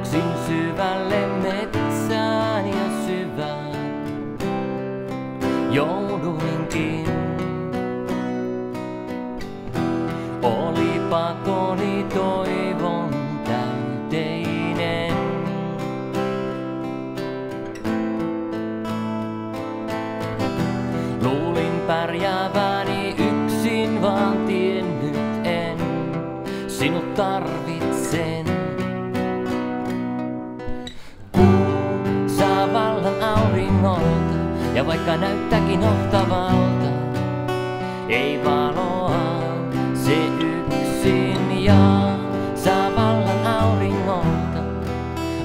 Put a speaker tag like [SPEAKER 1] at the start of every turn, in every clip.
[SPEAKER 1] juoksin syvälle metsään ja syvään. Jouduinkin. Oli pakoni toivon täyteinen. Luulin pärjääväni yksin, vaan tiennyt en. Sinut tarvitsen. Kuu saa vallan auringolta, ja vaikka näyttääkin ohtavalta, ei valoa se yksin jaa. Saa vallan auringolta,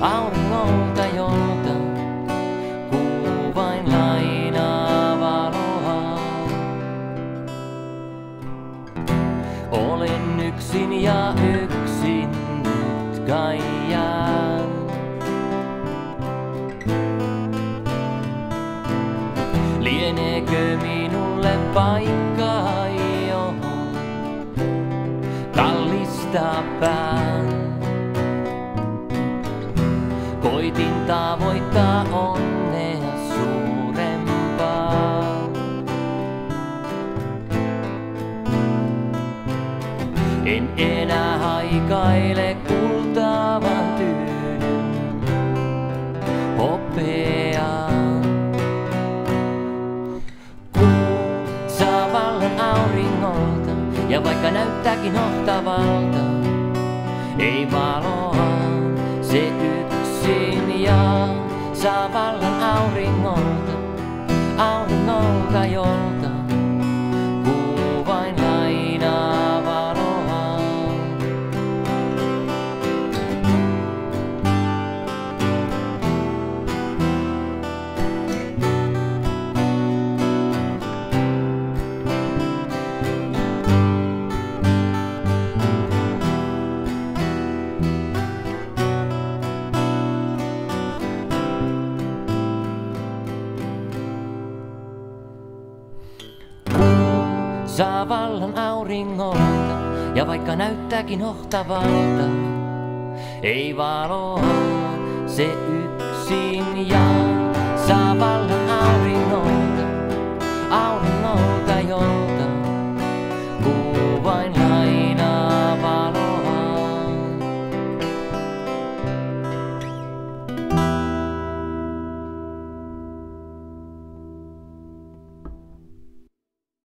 [SPEAKER 1] auringolta jolta kuu vain lainaa valoa. Olen yksin ja yksin nyt kai jään. Lieneekö minulle paikkaa, johon kallistaa pään? Koitin tavoittaa onnea suurempaa. En enää haikaile kultaavan tyynyn hopeaan. Kuu saa vallan auringolta, ja vaikka näyttääkin ohtavalta, ei valoa se yksin jaa. Saa vallan auringolta, auringolta jolta kuu vain lainaa valoa. Saa vallan auringolta, ja vaikka näyttääkin ohtavalta, ei valoa se yksin jaa. Saa vallan auringolta, auringolta jolta kuu vain